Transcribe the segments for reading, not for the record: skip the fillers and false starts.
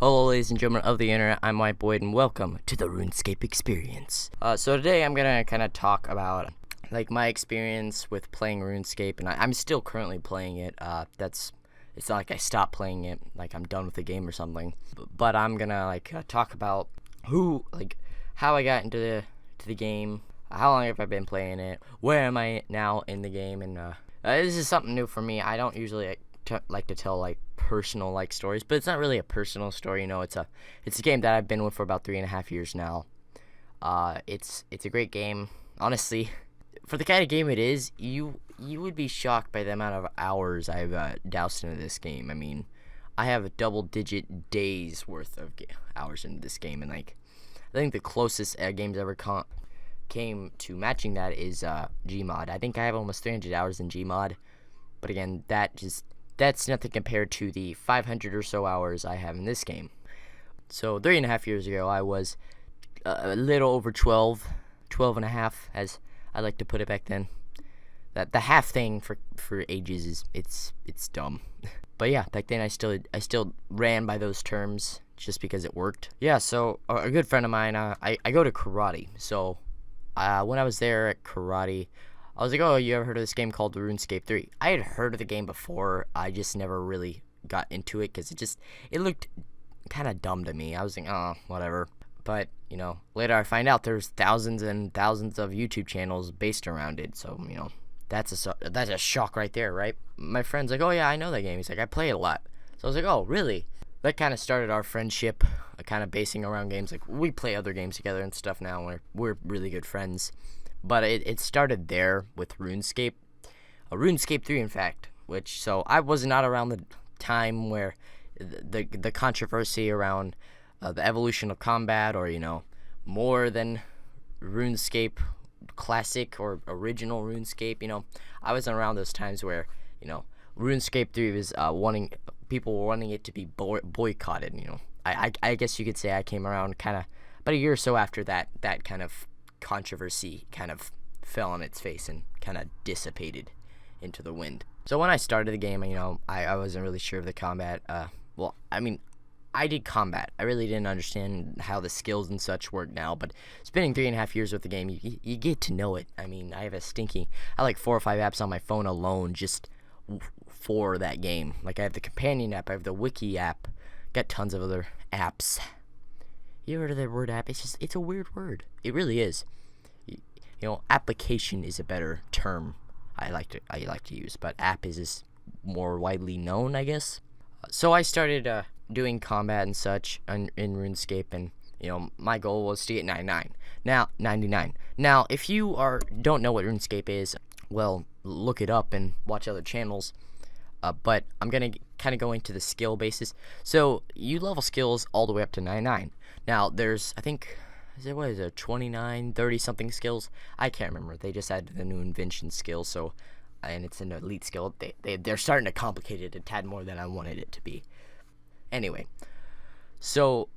Hello ladies and gentlemen of the internet, I'm White Boyd and welcome to the Runescape Experience. So today I'm gonna kind of talk about like my experience with playing RuneScape, and I'm still currently playing it. It's not like I stopped playing it, like I'm done with the game or something. But I'm gonna talk about how I got into the game, how long have I been playing it, where am I now in the game, and this is something new for me. I don't usually like to tell personal stories, but it's not really a personal story, it's a game that I've been with for about 3.5 years now. It's a great game, honestly. For the kind of game it is, you would be shocked by the amount of hours I've doused into this game. I mean, I have a double-digit days worth of hours into this game, and I think the closest games ever came to matching that is Gmod. I think I have almost 300 hours in Gmod, but again, that's nothing compared to the 500 or so hours I have in this game. So 3.5 years ago, I was a little over 12 and a half, as I like to put it back then. That the half thing for ages is it's dumb. But yeah, back then I still ran by those terms just because it worked. Yeah, so a good friend of mine, I go to karate. So when I was there at karate, I was like, oh, you ever heard of this game called RuneScape 3? I had heard of the game before, I just never really got into it because it looked kind of dumb to me. I was like, oh, whatever. But, later I find out there's thousands and thousands of YouTube channels based around it, so, that's a shock right there, right? My friend's like, oh yeah, I know that game. He's like, I play it a lot. So I was like, oh, really? That kind of started our friendship, kind of basing around games. Like, we play other games together and stuff now. We're really good friends. But it started there with RuneScape, RuneScape 3, in fact. So I was not around the time where the controversy around the evolution of combat, or more than RuneScape Classic or original RuneScape. I wasn't around those times where RuneScape 3 was people were wanting it to be boycotted. I guess you could say I came around kind of about a year or so after that kind of controversy kind of fell on its face and kind of dissipated into the wind. So when I started the game, I wasn't really sure of the combat. I did combat. I really didn't understand how the skills and such work now, but spending 3.5 years with the game, you get to know it. I have like 4 or 5 apps on my phone alone just for that game. Like, I have the companion app, I have the wiki app, got tons of other apps. You ever heard of the word app? It's a weird word. It really is. Application is a better term I like to use, but app is just more widely known, I guess. So I started doing combat and such in RuneScape, and my goal was to get 99. Now, if you don't know what RuneScape is, well, look it up and watch other channels. But I'm gonna kind of go into the skill basis. So you level skills all the way up to 99. Now there's, I think, 29, 30 something skills. I can't remember. They just added the new invention skill, and it's an elite skill. They're starting to complicate it a tad more than I wanted it to be. Anyway, so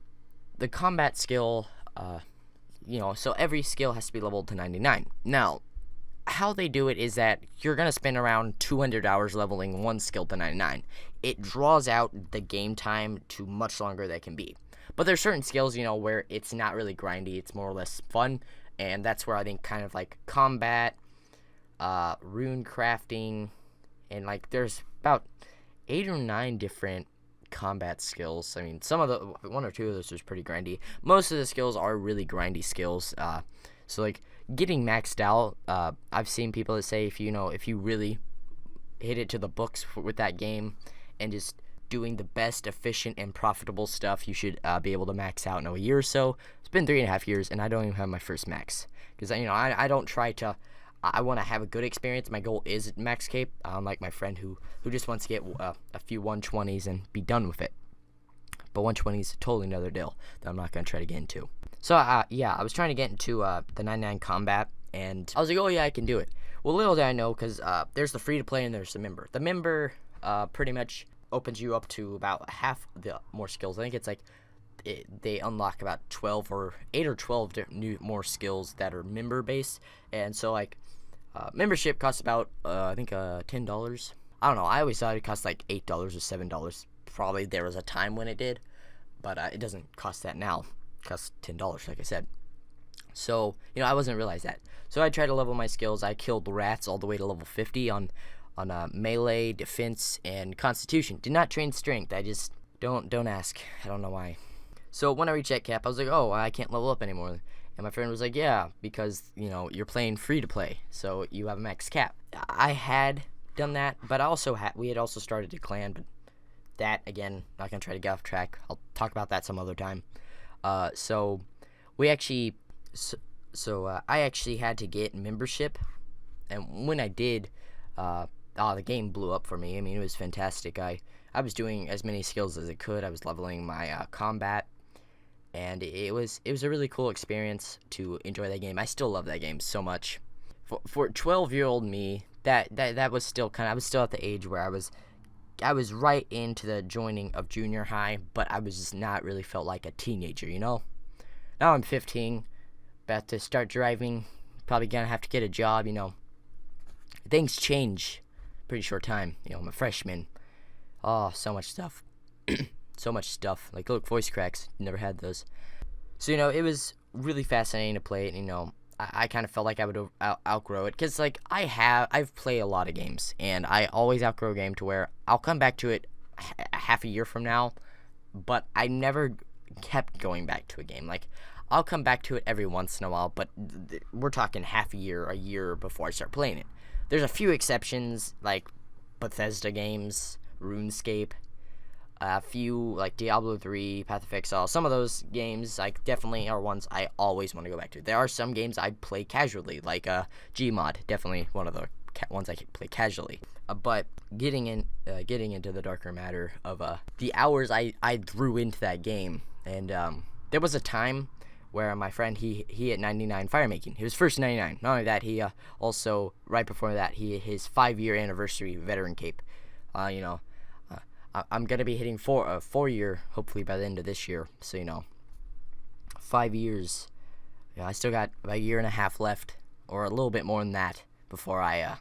the combat skill, so every skill has to be leveled to 99. Now, how they do it is that you're going to spend around 200 hours leveling one skill to 99. It draws out the game time to much longer than it can be. But there's certain skills, where it's not really grindy, it's more or less fun, and that's where I think kind of like combat, rune crafting, and there's about 8 or 9 different combat skills. Some of the 1 or 2 of those is pretty grindy. Most of the skills are really grindy skills. So getting maxed out, I've seen people that say if you really hit it to the books with that game and just doing the best efficient and profitable stuff, you should be able to max out in a year or so. It's been 3.5 years and I don't even have my first max because I don't try to. I want to have a good experience. My goal is max cape, unlike my friend who just wants to get a few 120s and be done with it. But 120 is totally another deal that I'm not going to try to get into. So, I was trying to get into the 99 combat, and I was like, oh yeah, I can do it. Well, little did I know, because there's the free-to-play and there's the member. The member pretty much opens you up to about half the more skills. I think it's they unlock about 8 or 12 more skills that are member-based, and so membership costs about I think $10. I don't know. I always thought it cost $8 or $7. Probably there was a time when it did, but it doesn't cost that now. It costs $10, like I said. So, I wasn't realize that. So I tried to level my skills. I killed rats all the way to level 50 on melee, defense, and constitution. Did not train strength. I just don't ask. I don't know why. So when I reached that cap, I was like, oh, I can't level up anymore. And my friend was like, yeah, because, you're playing free to play, so you have a max cap. I had done that, but we had also started a clan, but that, again, not going to try to get off track. I'll talk about that some other time. So I actually had to get membership, and when I did, the game blew up for me. I mean, it was fantastic. I was doing as many skills as I could. I was leveling my combat, and it was a really cool experience to enjoy that game. I still love that game so much. For 12-year-old me, that was still I was still at the age where I was right into the joining of junior high, but I was just not really felt like a teenager, Now I'm 15, about to start driving, probably gonna have to get a job, Things change pretty short time. I'm a freshman. Oh, so much stuff. So much stuff. Like, look, voice cracks. Never had those. So, it was really fascinating to play it. I kind of felt like I would outgrow it. Because, I've played a lot of games. And I always outgrow a game to where I'll come back to it half a year from now. But I never kept going back to a game. I'll come back to it every once in a while. But we're talking half a year before I start playing it. There's a few exceptions, like Bethesda games, RuneScape, a few like Diablo 3, Path of Exile. Some of those games definitely are ones I always want to go back to. There are some games I play casually, like Gmod, definitely one of the ones I play casually. But getting into the darker matter of the hours I threw into that game, and there was a time where my friend, he hit 99 firemaking. He was first 99. Not only that, he also, right before that, his 5-year anniversary veteran cape. I'm going to be hitting 4-year, hopefully by the end of this year. So, 5 years. I still got a year and a half left, or a little bit more than that, before I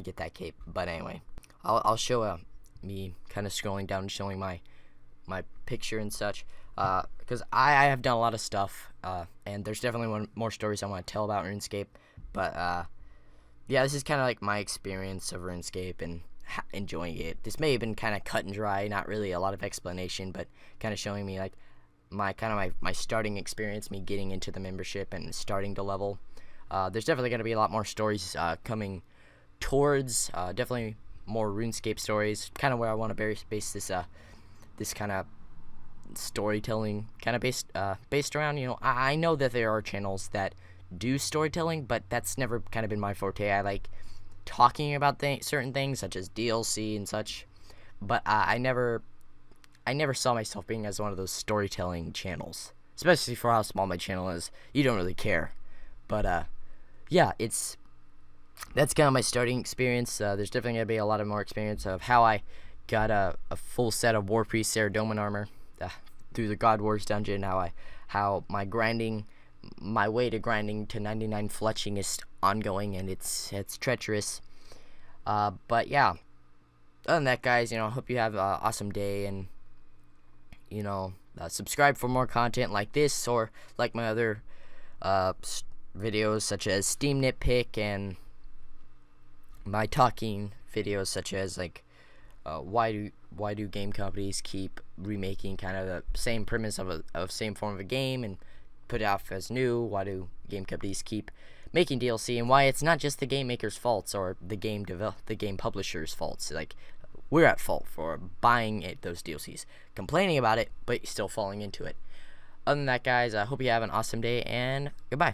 get that cape. But anyway, I'll show me kind of scrolling down and showing my picture and such. Because I have done a lot of stuff, and there's definitely more stories I want to tell about RuneScape, but yeah, this is kind of like my experience of RuneScape and enjoying it. This may have been kind of cut and dry, not really a lot of explanation, but kind of showing me my starting experience, me getting into the membership and starting to level. There's definitely going to be a lot more stories coming towards, definitely more RuneScape stories, kind of where I want to base this kind of storytelling kind of based around. I know that there are channels that do storytelling, but that's never kind of been my forte. I like talking about certain things such as DLC and such, but I never saw myself being as one of those storytelling channels, especially for how small my channel is. You don't really care, but yeah, that's kind of my starting experience. There's definitely gonna be a lot of more experience of how I got a full set of War Priest Saradomin armor through the God Wars dungeon, how my way to grinding to 99 fletching is ongoing, and it's treacherous. But yeah, other than that, guys, I hope you have an awesome day, and subscribe for more content like this, or like my other videos such as Steam Nitpick, and my talking videos such as why do game companies keep remaking kind of the same premise of same form of a game and put it off as new? Why do game companies keep making DLC, and why it's not just the game maker's faults or the game publisher's faults? We're at fault for buying those DLCs, complaining about it, but still falling into it. Other than that, guys, I hope you have an awesome day, and goodbye.